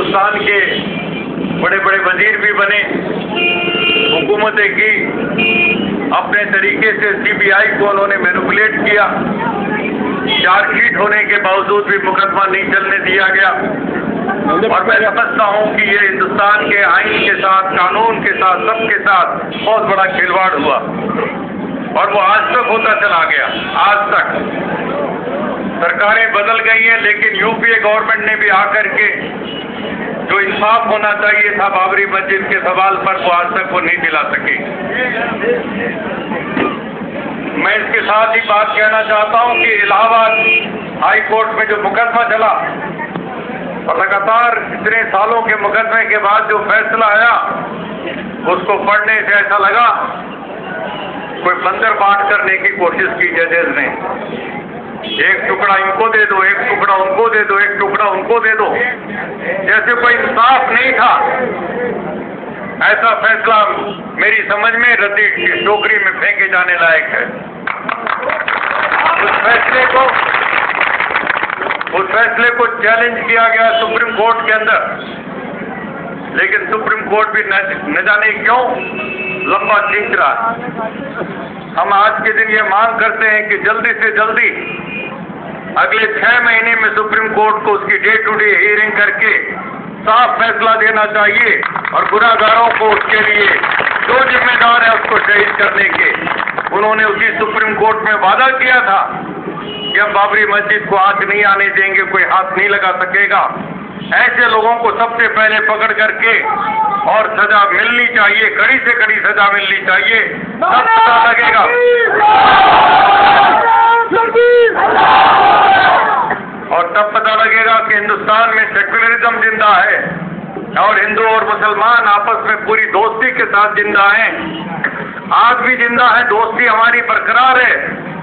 हिंदुस्तान के बड़े बड़े वजीर भी बने, हुकूमतें की, अपने तरीके से सीबीआई को उन्होंने मैनिपुलेट किया। चार्जशीट होने के बावजूद भी मुकदमा नहीं चलने दिया गया। और मैं समझता हूं कि ये हिंदुस्तान के आईन के साथ, कानून के साथ, सबके साथ बहुत बड़ा खिलवाड़ हुआ और वो आज तक होता चला गया। आज तक सरकारें बदल गई हैं, लेकिन यूपीए गवर्नमेंट ने भी आकर के जो इंसाफ होना चाहिए था बाबरी मस्जिद के सवाल पर, वो आज तक वो नहीं दिला सके। मैं इसके साथ ही बात कहना चाहता हूं कि इलाहाबाद हाई कोर्ट में जो मुकदमा चला और लगातार इतने सालों के मुकदमे के बाद जो फैसला आया, उसको पढ़ने से ऐसा लगा कोई बंदर बांट करने की कोशिश की जजेस ने। एक टुकड़ा इनको दे दो, एक टुकड़ा उनको दे दो, एक टुकड़ा उनको दे दो, जैसे कोई इंसाफ नहीं था। ऐसा फैसला मेरी समझ में रद्दी की टोकरी में फेंके जाने लायक है। उस फैसले को चैलेंज किया गया सुप्रीम कोर्ट के अंदर, लेकिन सुप्रीम कोर्ट भी न जाने क्यों लंबा खींच रहा है। हम आज के दिन ये मांग करते हैं कि जल्दी से जल्दी अगले 6 महीने में सुप्रीम कोर्ट को उसकी डे टू डे हियरिंग करके साफ फैसला देना चाहिए और गुनाहगारों को उसके लिए जो जिम्मेदार है उसको शहीद करने के। उन्होंने उसी सुप्रीम कोर्ट में वादा किया था कि हम बाबरी मस्जिद को आंच नहीं आने देंगे, कोई हाथ नहीं लगा सकेगा। ऐसे लोगों को सबसे पहले पकड़ करके और सजा मिलनी चाहिए, कड़ी से कड़ी सजा मिलनी चाहिए। तब पता लगेगा और तब पता लगेगा कि हिंदुस्तान में सेक्युलरिज्म जिंदा है और हिंदू और मुसलमान आपस में पूरी दोस्ती के साथ जिंदा हैं। आज भी जिंदा है, दोस्ती हमारी बरकरार है,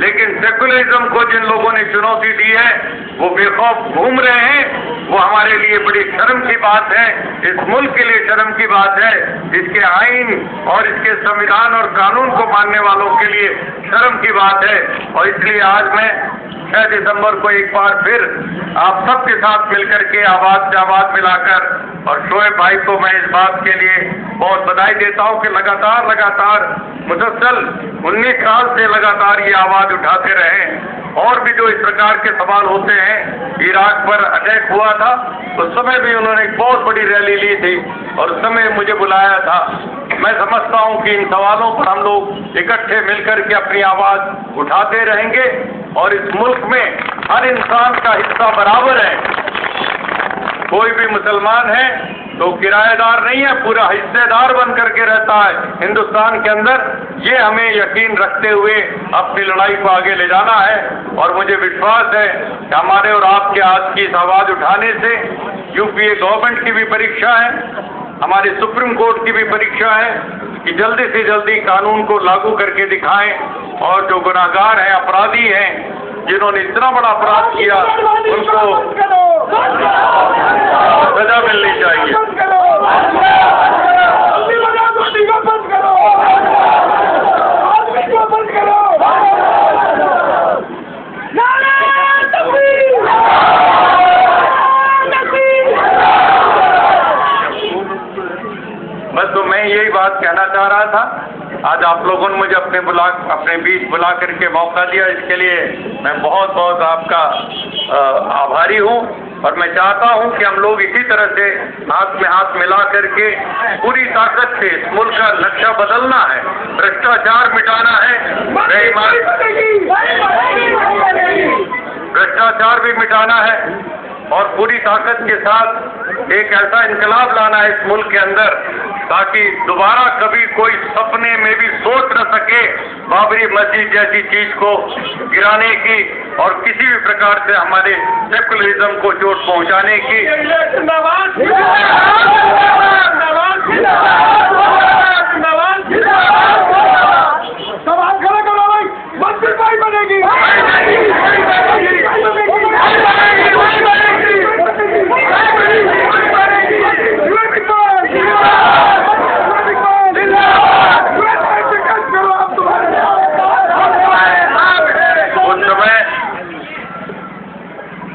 लेकिन सेक्युलरिज्म को जिन लोगों ने चुनौती दी है वो बेखौफ घूम रहे हैं। वो हमारे लिए बड़ी शर्म की बात है, इस मुल्क के लिए शर्म की बात है, इसके आईन और इसके संविधान और कानून को मानने वालों के लिए शर्म की बात है। और इसलिए आज मैं 6 दिसंबर को एक बार फिर आप सबके साथ मिलकर के आवाज से आवाज मिलाकर, और शोएब भाई को मैं इस बात के लिए बहुत बधाई देता हूं कि लगातार मुसलसल 19 साल से लगातार ये आवाज उठाते रहे। और भी जो इस प्रकार के सवाल होते हैं, इराक पर अटैक हुआ था उस समय भी उन्होंने एक बहुत बड़ी रैली ली थी और उस समय मुझे बुलाया था। मैं समझता हूं कि इन सवालों पर हम लोग इकट्ठे मिलकर के अपनी आवाज उठाते रहेंगे और इस मुल्क में हर इंसान का हिस्सा बराबर है। कोई भी मुसलमान है तो किराएदार नहीं है, पूरा हिस्सेदार बन करके रहता है हिंदुस्तान के अंदर। ये हमें यकीन रखते हुए अपनी लड़ाई को आगे ले जाना है और मुझे विश्वास है कि हमारे और आपके आज की इस आवाज उठाने से यूपीए गवर्नमेंट की भी परीक्षा है, हमारे सुप्रीम कोर्ट की भी परीक्षा है कि जल्दी से जल्दी कानून को लागू करके दिखाएं और जो गुनाहगार हैं, अपराधी हैं, जिन्होंने इतना बड़ा अपराध किया, उनको सजा मिलनी चाहिए। बस तो मैं यही बात कहना चाह रहा था। आज आप लोगों ने मुझे अपने बीच बुला करके मौका दिया, इसके लिए मैं बहुत बहुत आपका आभारी हूँ। और मैं चाहता हूँ कि हम लोग इसी तरह से हाथ में हाथ मिला करके पूरी ताकत से इस मुल्क का नक्शा बदलना है, भ्रष्टाचार मिटाना है, भ्रष्टाचार भी मिटाना है और पूरी ताकत के साथ एक ऐसा इनकलाब लाना है इस मुल्क के अंदर ताकि दोबारा कभी कोई सपने में भी सोच न सके बाबरी मस्जिद जैसी चीज को गिराने की और किसी भी प्रकार से हमारे सेकुलरिज्म को चोट पहुंचाने की। सवाल खड़ा करो भाई, मस्जिद भाई बनेगी।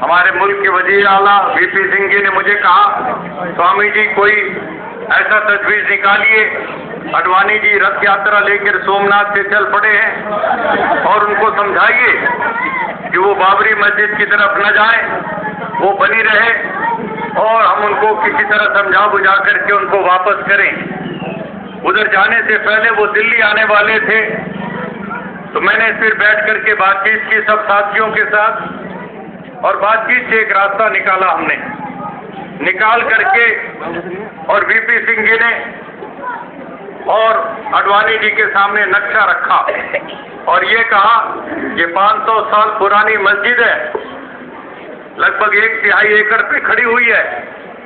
हमारे मुल्क के वजीर आला वीपी सिंह जी ने मुझे कहा स्वामी जी कोई ऐसा तजवीज निकालिए, आडवाणी जी रथ यात्रा लेकर सोमनाथ से चल पड़े हैं और उनको समझाइए कि वो बाबरी मस्जिद की तरफ न जाए, वो बनी रहे और हम उनको किसी तरह समझा बुझा करके उनको वापस करें। उधर जाने से पहले वो दिल्ली आने वाले थे, तो मैंने फिर बैठ करके बातचीत की सब साथियों के साथ और बातचीत से एक रास्ता निकाला हमने, निकाल करके और वीपी सिंह जी ने और आडवाणी जी के सामने नक्शा रखा और ये कहा ये 500 साल पुरानी मस्जिद है, लगभग 1/3 एकड़ पे खड़ी हुई है।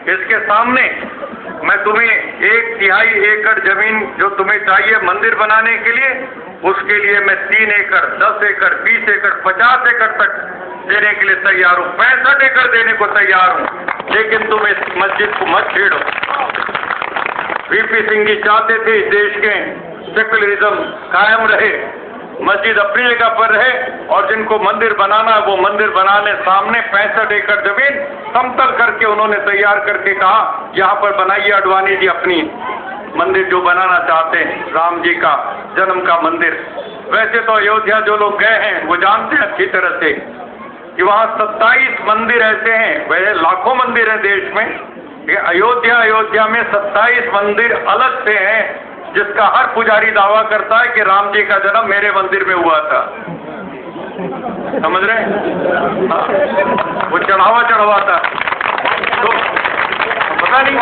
इसके सामने मैं तुम्हें 1/3 एकड़ जमीन जो तुम्हें चाहिए मंदिर बनाने के लिए, उसके लिए मैं 3 एकड़, 10 एकड़, 20 एकड़, 50 एकड़ तक देने के लिए तैयार हूँ, 65 एकड़ देने को तैयार हूँ, लेकिन तुम इस मस्जिद को मत छेड़ो। वीपी सिंह जी चाहते थे इस देश के सेक्युलरिज्म कायम रहे, मस्जिद अपनी जगह पर रहे और जिनको मंदिर बनाना है वो मंदिर बनाने। सामने 65 एकड़ जमीन समतल करके उन्होंने तैयार करके कहा यहाँ पर बनाइए आडवाणी जी अपनी मंदिर जो बनाना चाहते हैं, राम जी का जन्म का मंदिर। वैसे तो अयोध्या जो लोग गए हैं वो जानते हैं अच्छी तरह से कि वहाँ 27 मंदिर ऐसे हैं, वैसे लाखों मंदिर हैं देश में, अयोध्या में 27 मंदिर अलग से हैं जिसका हर पुजारी दावा करता है कि राम जी का जन्म मेरे मंदिर में हुआ था। समझ रहे हैं? हाँ, वो चढ़ावा तो पता नहीं।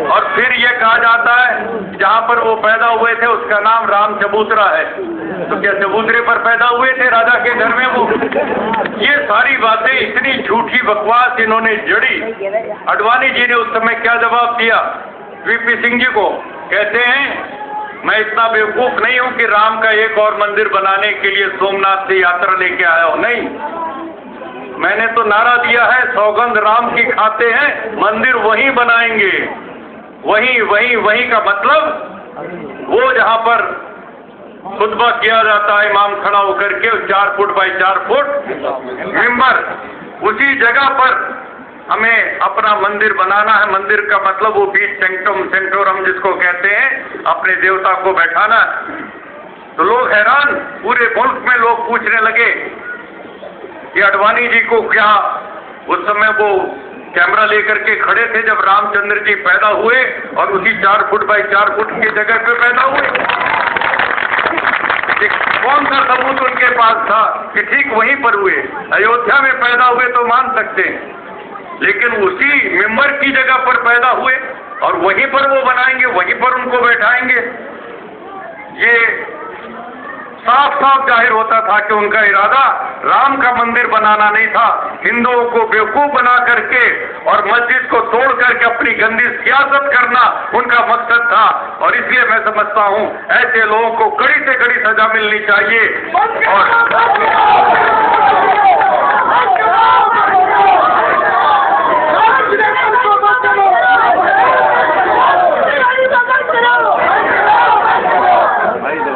और फिर ये कहा जाता है जहाँ पर वो पैदा हुए थे उसका नाम राम चबूतरा है, तो क्या चबूतरे पर पैदा हुए थे राजा के घर में वो? ये सारी बातें इतनी झूठी बकवास इन्होंने जड़ी। आडवाणी जी ने उस समय क्या जवाब दिया वीपी सिंह जी को? कहते हैं मैं इतना बेवकूफ नहीं हूं कि राम का एक और मंदिर बनाने के लिए सोमनाथ से यात्रा लेके आया हूं, नहीं, मैंने तो नारा दिया है सौगंध राम की खाते हैं, मंदिर वहीं बनाएंगे, वहीं का मतलब वो जहां पर खुतबा किया जाता है इमाम खड़ा होकर के 4 फुट बाई 4 फुट मिंबर, उसी जगह पर हमें अपना मंदिर बनाना है। मंदिर का मतलब वो बीच सेंटोरम जिसको कहते हैं, अपने देवता को बैठाना। तो लोग हैरान, पूरे मुल्क में लोग पूछने लगे कि आडवाणी जी को क्या उस समय वो कैमरा लेकर के खड़े थे जब रामचंद्र जी पैदा हुए और उसी 4 फुट बाई 4 फुट की जगह पे पैदा हुए? कौन सा सबूत उनके पास था कि ठीक वहीं पर हुए? अयोध्या में पैदा हुए तो मान सकते हैं, लेकिन उसी मेंबर की जगह पर पैदा हुए और वहीं पर वो बनाएंगे, वहीं पर उनको बैठाएंगे। ये साफ साफ जाहिर होता था कि उनका इरादा राम का मंदिर बनाना नहीं था, हिंदुओं को बेवकूफ बना करके और मस्जिद को तोड़ करके अपनी गंदी सियासत करना उनका मकसद था। और इसलिए मैं समझता हूं ऐसे लोगों को कड़ी से कड़ी सजा मिलनी चाहिए।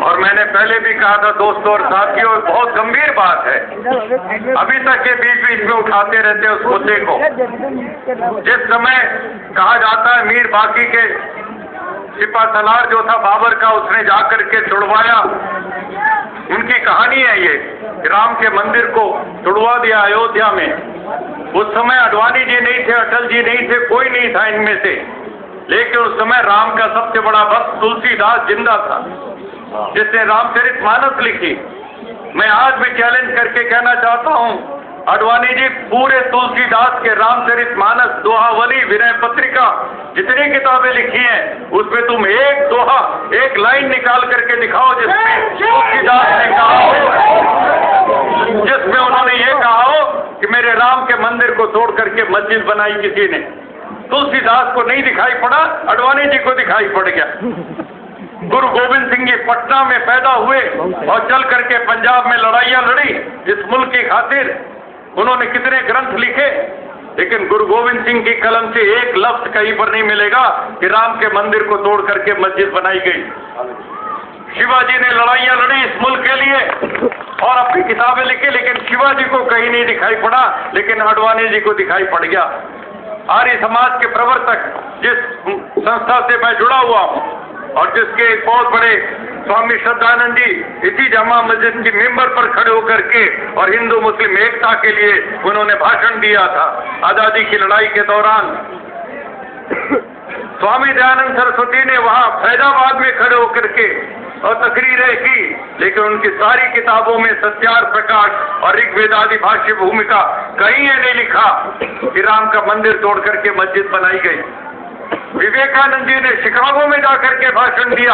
और मैंने पहले भी कहा था दोस्तों और साथियों, बहुत गंभीर बात है, अभी तक ये बीच में उठाते रहते हैं उस मुद्दे को। जिस समय कहा जाता है मीर बाकी के सिपा सलार जो था बाबर का, उसने जाकर के छुड़वाया, उनकी कहानी है ये, राम के मंदिर को छुड़वा दिया अयोध्या में। उस समय आडवाणी जी नहीं थे, अटल जी नहीं थे, कोई नहीं था इनमें से, लेकिन उस समय राम का सबसे बड़ा भक्त तुलसीदास जिंदा था जिसने रामचरितमानस लिखी। मैं आज भी चैलेंज करके कहना चाहता हूं, आडवाणी जी पूरे तुलसीदास के रामचरितमानस, दोहावली, विनय पत्रिका, जितनी किताबें लिखी हैं उसमें तुम एक दोहा, एक लाइन निकाल करके दिखाओ जिसमें तुलसीदास ने कहा हो, जिसमें उन्होंने ये कहा हो कि मेरे राम के मंदिर को तोड़ करके मस्जिद बनाई किसी ने। तुलसीदास को नहीं दिखाई पड़ा, आडवाणी जी को दिखाई पड़ गया। गुरु गोविंद सिंह जी पटना में पैदा हुए और चल करके पंजाब में लड़ाइयां लड़ी इस मुल्क की खातिर। उन्होंने कितने ग्रंथ लिखे, लेकिन गुरु गोविंद सिंह की कलम से एक लफ्ज कहीं पर नहीं मिलेगा कि राम के मंदिर को तोड़ करके मस्जिद बनाई गई। शिवाजी ने लड़ाइयां लड़ी इस मुल्क के लिए और अपनी किताबें लिखी, लेकिन शिवाजी को कहीं नहीं दिखाई पड़ा, लेकिन आडवाणी जी को दिखाई पड़ गया। आर्य समाज के प्रवर्तक, जिस संस्था से मैं जुड़ा हुआ हूं और जिसके एक बहुत बड़े स्वामी श्रद्धानंद जी इसी जामा मस्जिद की मेंबर पर खड़े होकर के और हिंदू मुस्लिम एकता के लिए उन्होंने भाषण दिया था आजादी की लड़ाई के दौरान। स्वामी दयानंद सरस्वती ने वहां फैजाबाद में खड़े होकर के और तकरीरें की, लेकिन उनकी सारी किताबों में सत्यार्थ प्रकाश और ऋग्वेद आदि भाष्य भूमिका कहीं ये नहीं लिखा कि राम का मंदिर तोड़ करके मस्जिद बनाई गई। विवेकानंद जी ने शिकागो में जाकर के भाषण दिया,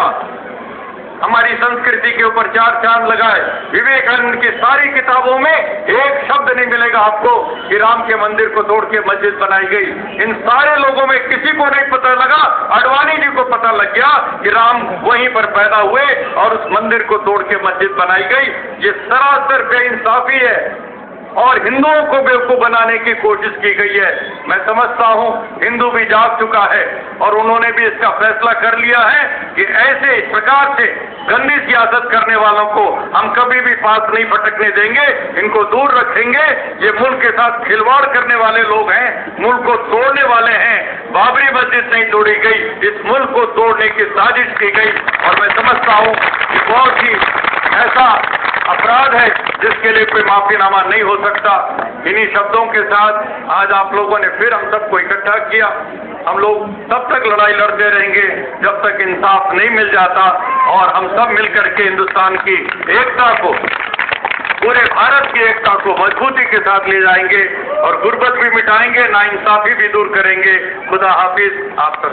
हमारी संस्कृति के ऊपर चार चांद लगाए। विवेकानंद की सारी किताबों में एक शब्द नहीं मिलेगा आपको कि राम के मंदिर को तोड़ के मस्जिद बनाई गई। इन सारे लोगों में किसी को नहीं पता लगा, आडवाणी जी को पता लग गया कि राम वहीं पर पैदा हुए और उस मंदिर को तोड़ के मस्जिद बनाई गई। ये सरासर बेइंसाफी है और हिंदुओं को बेवकूफ बनाने की कोशिश की गई है। मैं समझता हूं हिंदू भी जाग चुका है और उन्होंने भी इसका फैसला कर लिया है कि ऐसे इस प्रकार से गंदी सियासत करने वालों को हम कभी भी पास नहीं फटकने देंगे, इनको दूर रखेंगे। ये मुल्क के साथ खिलवाड़ करने वाले लोग हैं, मुल्क को तोड़ने वाले हैं। बाबरी मस्जिद नहीं तोड़ी गई, इस मुल्क को तोड़ने की साजिश की गई और मैं समझता हूं कि बहुत ही ऐसा अपराध है जिसके लिए कोई माफीनामा नहीं हो सकता। इन्हीं शब्दों के साथ आज आप लोगों ने फिर हम सबको इकट्ठा किया। हम लोग तब तक लड़ाई लड़ते रहेंगे जब तक इंसाफ नहीं मिल जाता और हम सब मिलकर के हिंदुस्तान की एकता को, पूरे भारत की एकता को मजबूती के साथ ले जाएंगे और गुर्बत भी मिटाएंगे, नाइंसाफी भी दूर करेंगे। खुदा हाफिज। आप सब